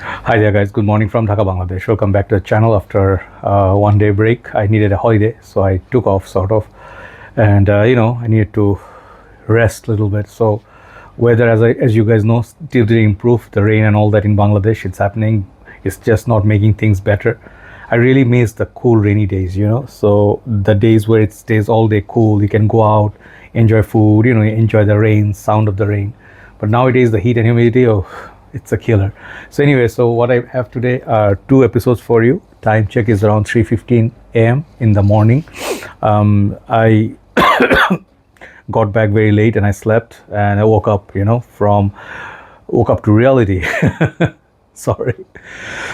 Hi there, guys. Good morning from Dhaka, Bangladesh. Welcome back to the channel after one day break. I needed a holiday, so I took off sort of, and I needed to rest a little bit. So, weather, as you guys know, still didn't improve. The rain and all that in Bangladesh, it's happening. It's just not making things better. I really miss the cool rainy days. So the days where it stays all day cool, you can go out, enjoy food, enjoy the rain, sound of the rain. But nowadays, the heat and humidity, oh, it's a killer. So anyway, so what I have today are two episodes for you. Time check is around 3:15 a.m. in the morning. I got back very late and I slept and I woke up, woke up to reality. Sorry.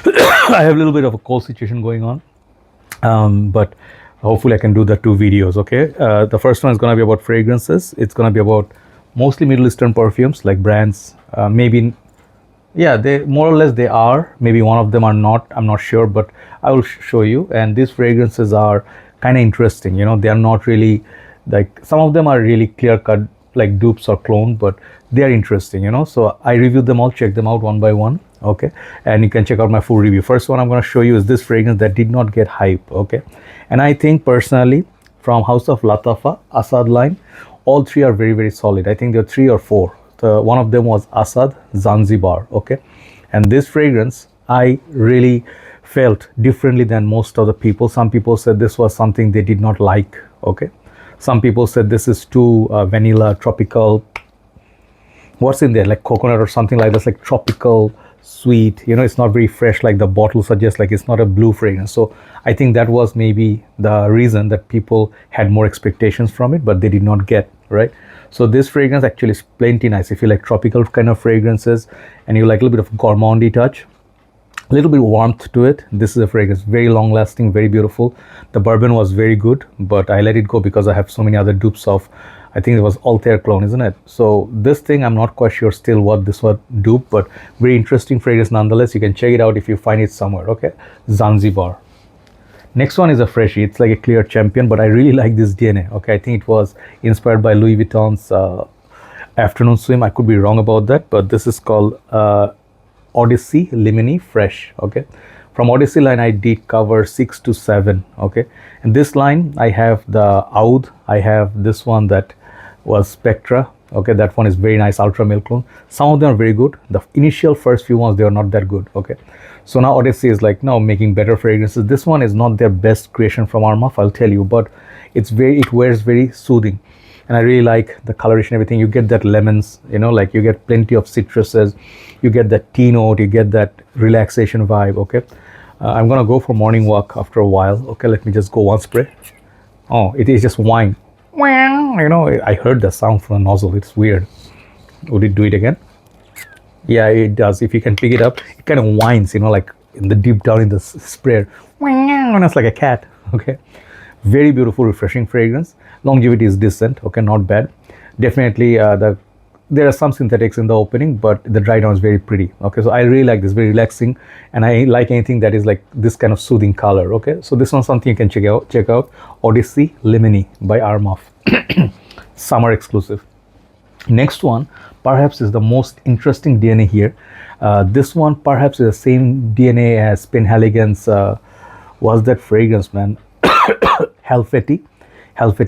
I have a little bit of a cold situation going on, but hopefully I can do the two videos. Okay, the first one is going to be about fragrances. It's going to be about mostly Middle Eastern perfumes, like brands. Maybe, yeah, they more or less they are. Maybe one of them are not. I'm not sure, but I will show you. And these fragrances are kind of interesting. They are not really like, some of them are really clear cut, like dupes or clone, but they are interesting. So I reviewed them all, check them out one by one. Okay, and you can check out my full review. First one I'm going to show you is this fragrance that did not get hype. Okay, and I think personally from House of Lattafa Assad line, all three are very, very solid. I think there are three or four. One of them was Assad Zanzibar. Okay, and this fragrance I really felt differently than most of the people. Some people said this was something they did not like. Okay, some people said this is too vanilla, tropical. What's in there, like coconut or something like this, like tropical sweet. It's not very fresh, like the bottle suggests, like it's not a blue fragrance. So I think that was maybe the reason that people had more expectations from it, but they did not get, right? So this fragrance actually is plenty nice if you like tropical kind of fragrances and you like a little bit of gourmandy touch, a little bit of warmth to it. This is a fragrance, very long lasting, very beautiful. The bourbon was very good, but I let it go because I have so many other dupes of, I think it was Altair clone, isn't it? So this thing, I'm not quite sure still what this was dupe, but very interesting fragrance nonetheless. You can check it out if you find it somewhere. Okay, Zanzibar. Next one is a freshie. It's like a clear champion, but I really like this DNA. Okay, I think it was inspired by Louis Vuitton's afternoon swim. I could be wrong about that, but this is called Odyssey Lemony Fresh. Okay, from Odyssey line I did cover 6 to 7. Okay, and this line I have the Oud. I have this one that was Spectra. Okay, that one is very nice, ultra male clone. Some of them are very good. The initial first few ones, they are not that good. Okay, so now Odyssey is like now making better fragrances. This one is not their best creation from Armaf, I'll tell you, but it wears very soothing, and I really like the coloration, everything. You get that lemons, like you get plenty of citruses, you get that tea note, you get that relaxation vibe. Okay, I'm gonna go for morning walk after a while. Okay, let me just go one spray. Oh, it is just wine. I heard the sound from the nozzle. It's weird. Would it do it again? Yeah, it does. If you can pick it up, it kind of whines, like in the deep down in the sprayer. It's like a cat. Okay, very beautiful, refreshing fragrance. Longevity is decent. Okay, not bad. Definitely, there are some synthetics in the opening, but the dry down is very pretty. Okay, so I really like this, very relaxing, and I like anything that is like this kind of soothing color. Okay, so this one's something you can check out. Odyssey Lemony by Armaf, summer exclusive. Next one perhaps is the most interesting DNA here. This one perhaps is the same DNA as Penhaligon's was that fragrance, man. Helvetii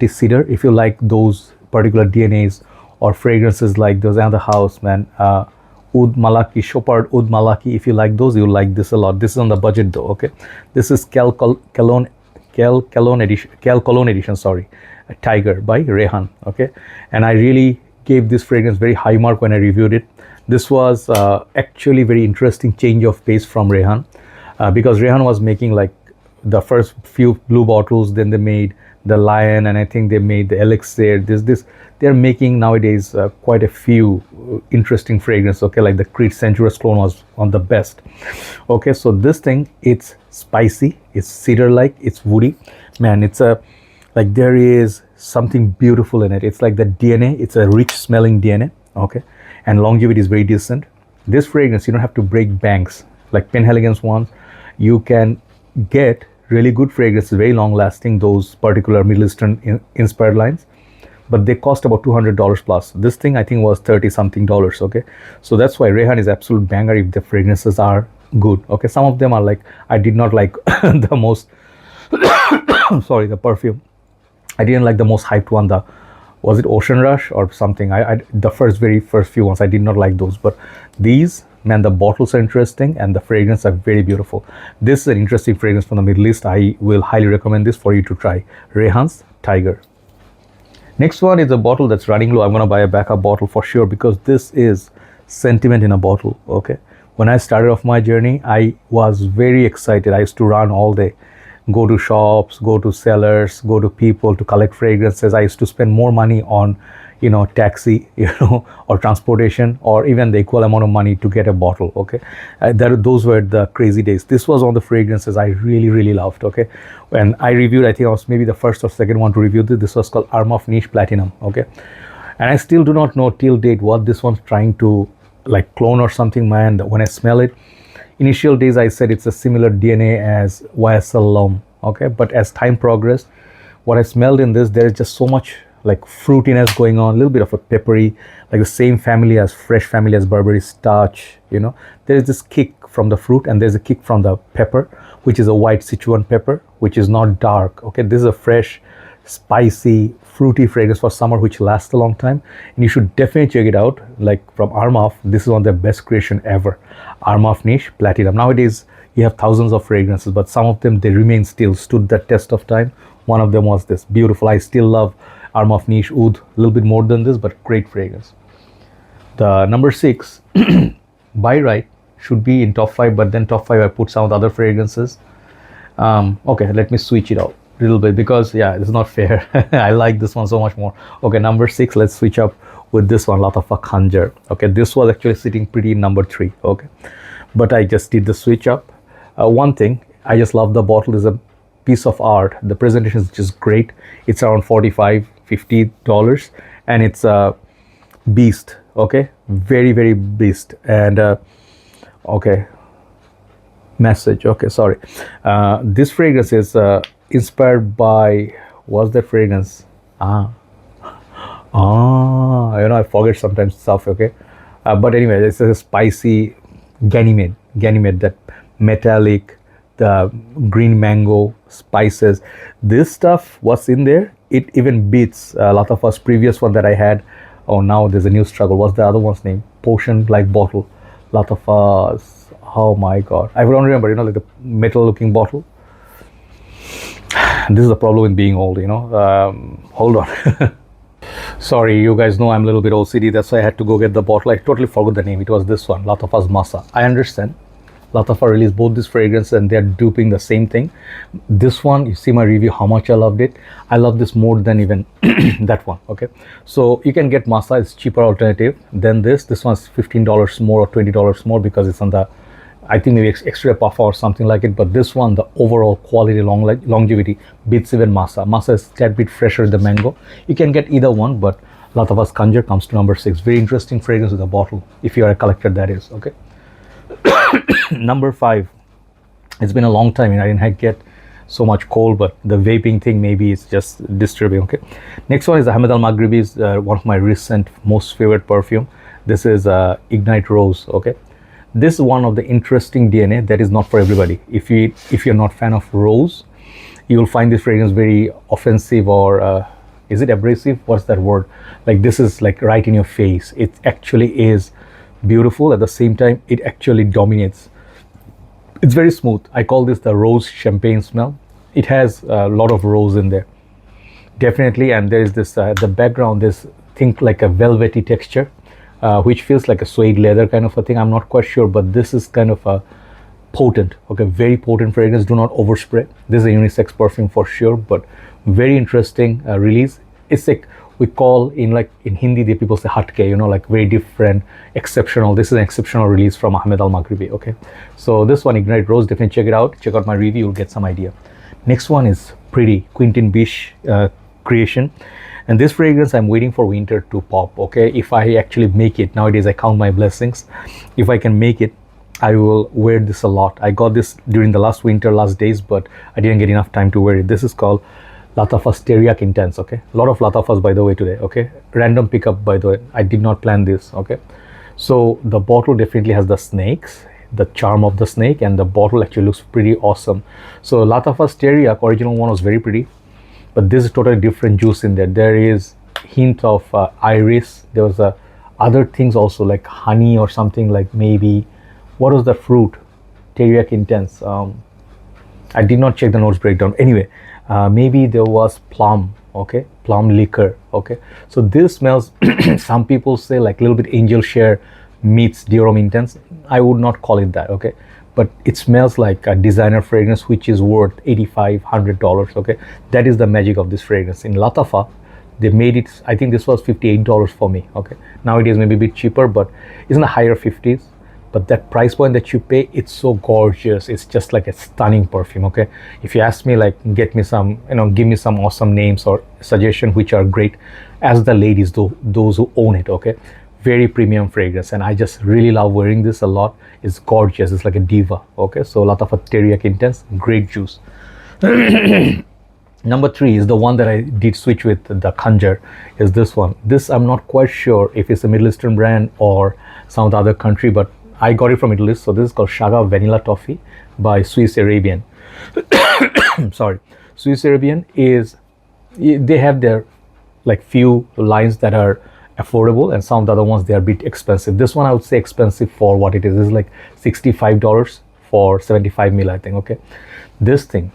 Cedar. If you like those particular DNAs or fragrances like those, another house, man. Oud Malaki, Chopard Oud Malaki. If you like those, you'll like this a lot. This is on the budget though. Okay, this is Cal Cologne edition. Sorry, Tiger by Rayhaan. Okay, and I really gave this fragrance very high mark when I reviewed it. This was actually very interesting change of pace from Rayhaan, because Rayhaan was making like the first few blue bottles, then they made the Lion, and I think they made the Elixir. They're making nowadays quite a few interesting fragrances. Okay, like the Creed Sensuous clone was one of the best. Okay, so this thing, it's spicy, it's cedar like, it's woody, man. It's like there is something beautiful in it. It's like the DNA, it's a rich smelling DNA. Okay, and longevity is very decent. This fragrance, you don't have to break banks like Penhaligon's ones. You can get really good fragrances, very long lasting, those particular Middle Eastern inspired lines, but they cost about $200 plus. This thing I think was 30 something dollars. Okay, so that's why Rayhaan is absolute banger if the fragrances are good. Okay, some of them are like, I did not like the most sorry, the perfume, I didn't like the most hyped one, the, was it Ocean Rush or something? I the very first few ones, I did not like those. But these, man, the bottles are interesting and the fragrance are very beautiful. This is an interesting fragrance from the Middle East. I will highly recommend this for you to try. Rayhaan's Tiger. Next one is a bottle that's running low. I'm gonna buy a backup bottle for sure, because this is sentiment in a bottle. Okay, when I started off my journey, I was very excited. I used to run all day, go to shops, go to sellers, go to people to collect fragrances. I used to spend more money on, you know, taxi, you know, or transportation, or even the equal amount of money to get a bottle. Okay, those were the crazy days. This was one of the fragrances I really loved. Okay, when I reviewed, I think I was maybe the first or second one to review this. This was called Armaf Niche Platinum. Okay, and I still do not know till date what this one's trying to like clone or something, man. When I smell it, initial days I said it's a similar DNA as YSL Lom. Okay, but as time progressed, what I smelled in this, there is just so much like fruitiness going on, a little bit of a peppery, like the same family as fresh family as Burberry Starch. You know, there is this kick from the fruit and there's a kick from the pepper, which is a white Sichuan pepper, which is not dark. Okay, this is a fresh, spicy, fruity fragrance for summer, which lasts a long time, and you should definitely check it out. Like from Armaf, this is one of the best creation ever. Armaf Niche Platinum. Nowadays you have thousands of fragrances, but some of them, they remain still, stood the test of time. One of them was this beautiful. I still love Armaf Niche Oud a little bit more than this, but great fragrance. The number 6 by right should be in top 5, but then top 5 I put some of the other fragrances. Okay, let me switch it out a little bit, because yeah, it's not fair. I like this one so much more. Okay, number 6, let's switch up with this one, Lattafa Khanjar. Okay, this was actually sitting pretty in number 3. Okay, but I just did the switch up. One thing, I just love the bottle. Is a piece of art. The presentation is just great. It's around $45-50, and it's a beast. Okay, very beast. And okay, message. Okay, sorry. This fragrance is inspired by, what's that fragrance? You know, I forget sometimes stuff. Okay, but anyway, it's a spicy Ganymede, that metallic, the green mango spices. This stuff, what's in there, it even beats Lattafa's previous one that I had. Oh, now there's a new struggle. What's the other one's name? Potion like bottle. Lattafa's, oh my god, I don't remember, you know, like the metal looking bottle. This is the problem with being old, you know. Hold on. Sorry, you guys know I'm a little bit OCD, that's why I had to go get the bottle. I totally forgot the name. It was this one, Lattafa's Masa. I understand Lotafa released both these fragrances and they're duping the same thing. This one, you see my review, how much I loved it. I love this more than even that one. Okay, so you can get Masa, it's cheaper alternative than this. This one's $15 more or $20 more, because it's on the, I think maybe extra puff or something like it. But this one, the overall quality, longevity beats even Masa. Masa is a tad bit fresher than mango. You can get either one, but Lattafa's Khanjar comes to number 6. Very interesting fragrance with a bottle, if you are a collector, that is. Okay. Number 5. It's been a long time and I didn't get so much cold, but the vaping thing maybe is just disturbing. Okay. Next one is Ahmed Al Maghribi's one of my recent most favorite perfume. This is Ignite Rose. Okay. This is one of the interesting DNA that is not for everybody. If you're not fan of rose, you will find this fragrance very offensive, or is it abrasive? What's that word? Like, this is like right in your face. It actually is beautiful. At the same time, it actually dominates. It's very smooth. I call this the rose champagne smell. It has a lot of rose in there, definitely. And there is this the background, this think like a velvety texture, which feels like a suede leather kind of a thing. I'm not quite sure, but this is kind of a potent, okay, very potent fragrance. Do not overspray. This is a unisex perfume for sure, but very interesting release. It's like, we call in Hindi, the people say hatke, you know, like very different, exceptional. This is an exceptional release from Ahmed Al Maghribi. Okay, so this one, Ignite Rose, definitely check it out. Check out my review, you'll get some idea. Next one is pretty Quentin Bish creation, and this fragrance I'm waiting for winter to pop. Okay, if I actually make it, nowadays I count my blessings. If I can make it, I will wear this a lot. I got this during the last days, but I didn't get enough time to wear it. This is called Lattafa's Teriaq Intense. Okay, a lot of Lattafas by the way today. Okay, random pickup by the way. I did not plan this. Okay, so the bottle definitely has the snakes. the charm of the snake, and the bottle actually looks pretty awesome. So Lattafa's Teriaq original one was very pretty, but this is totally different juice in there. There is hint of iris. There was other things also, like honey or something, like maybe what was the fruit? Teriaq Intense. I did not check the notes breakdown. Anyway, maybe there was plum. Okay, plum liquor. Okay, so this smells some people say like a little bit angel share meets Teriaq Intense. I would not call it that. Okay, but it smells like a designer fragrance which is worth $85-$100. Okay, that is the magic of this fragrance. In Lattafa, they made it, I think this was $58 for me. Okay, now it is maybe a bit cheaper, but it's in the higher 50s. But that price point that you pay, it's so gorgeous. It's just like a stunning perfume. Okay, if you ask me, like, get me some, give me some awesome names or suggestion which are great, as the ladies, those who own it. Okay, very premium fragrance, and I just really love wearing this a lot. It's gorgeous. It's like a diva. Okay, so Lattafa Teriaq Intense, great juice. Number 3 is the one that I did switch with, the Khanjar, is this one. This I'm not quite sure if it's a Middle Eastern brand or some of the other country, but I got it from Middle East. So this is called Shaga Vanilla Toffee by Swiss Arabian. Sorry, Swiss Arabian is, they have their like few lines that are affordable, and some of the other ones they are a bit expensive. This one I would say expensive for what it is. This is like $65 for 75 ml, I think. Okay, this thing,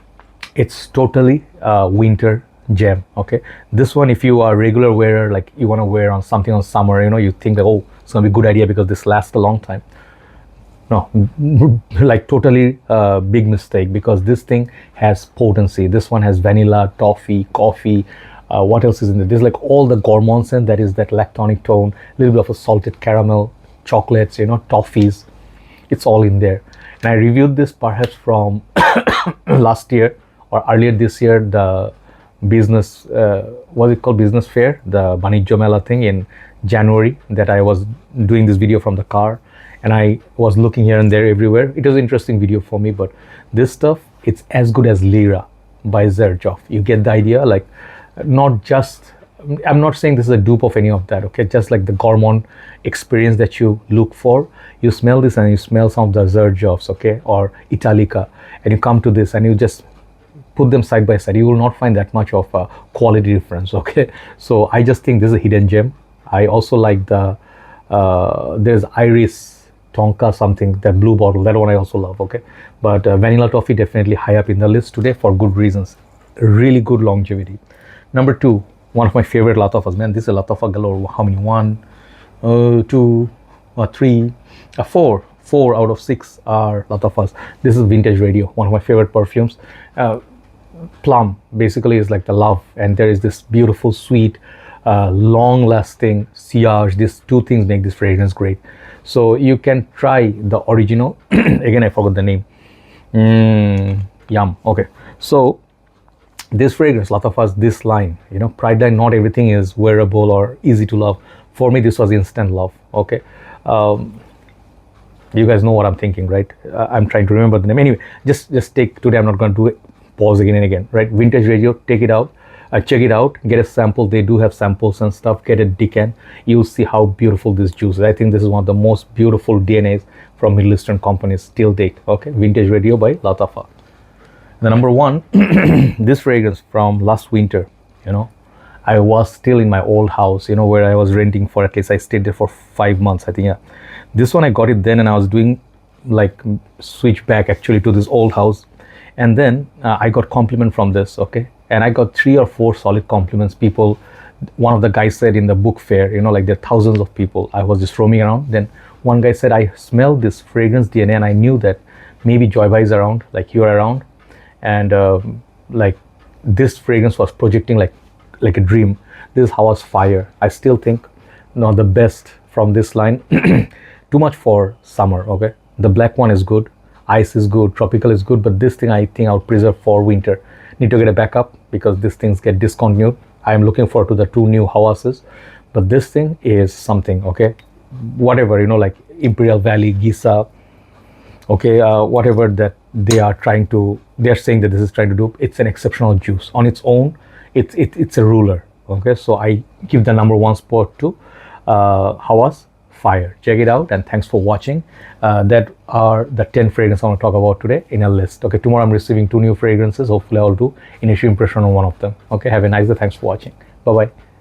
it's totally winter gem. Okay, this one, if you are a regular wearer, like you want to wear on something on summer, you think that, oh, it's gonna be a good idea because this lasts a long time. No, like totally big mistake, because this thing has potency. This one has vanilla, toffee, coffee. What else is in there? There's like all the gourmand scent, that is that lactonic tone, a little bit of a salted caramel, chocolates, toffees. It's all in there. And I reviewed this perhaps from last year or earlier this year, the business, what is it called, business fair, the Banijjo Mela thing in January, that I was doing this video from the car, and I was looking here and there everywhere. It was an interesting video for me, but this stuff, it's as good as Lira by Xerjoff. You get the idea, like, not just, I'm not saying this is a dupe of any of that, okay, just like the gourmand experience that you look for. You smell this and you smell some of the Xerjoffs, okay, or Italica, and you come to this and you just put them side by side, you will not find that much of a quality difference. Okay, so I just think this is a hidden gem. I also like the there's Iris Tonka something, that blue bottle, that one I also love. Okay, but Vanilla Toffee definitely high up in the list today for good reasons. Really good longevity. Number 2, one of my favorite Lattafas. Man, this is a Lattafa galore. How many? 1, 2, 3, 4. 4 out of 6 are Lattafas. This is Vintage Radio, one of my favorite perfumes. Plum basically is like the love, and there is this beautiful, sweet, long-lasting sillage. These two things make this fragrance great. So you can try the original. Again, I forgot the name. Yum. Okay, so this fragrance, Lattafa's, this line, Pride line, not everything is wearable or easy to love. For me, this was instant love. Okay, you guys know what I'm thinking, right? I'm trying to remember the name. Anyway, just take, today I'm not going to do it, pause again and again, right? Vintage Radio, take it out, check it out, get a sample. They do have samples and stuff. Get a Decant. You'll see how beautiful this juice is. I think this is one of the most beautiful DNAs from Middle Eastern companies till date. Okay, Vintage Radio by Lattafa. The number 1, this fragrance from last winter. I was still in my old house, where I was renting for, at least I stayed there for 5 months, I think. Yeah, this one I got it then, and I was doing like switch back actually to this old house, and then I got compliment from this. Okay, and I got 3 or 4 solid compliments. People, one of the guys said in the book fair, like there are thousands of people, I was just roaming around, then one guy said, I smelled this fragrance DNA and I knew that maybe Joyba is around, like you're around, and like this fragrance was projecting like a dream. This is Hawas Fire. I still think not the best from this line. Too much for summer. Okay, the black one is good, ice is good, tropical is good, but this thing I think I'll preserve for winter. Need to get a backup because these things get discontinued. I am looking forward to the 2 new Hawases, but this thing is something. Okay, whatever, like Imperial Valley, Giza, okay, whatever that they're saying that this is trying to do, it's an exceptional juice on its own. It's a ruler. Okay, so I give the number 1 spot to Hawas Fire. Check it out, and thanks for watching. That are the 10 fragrances I want to talk about today in a list. Okay, tomorrow I'm receiving 2 new fragrances. Hopefully I'll do initial impression on one of them. Okay, have a nice day. Thanks for watching. Bye bye.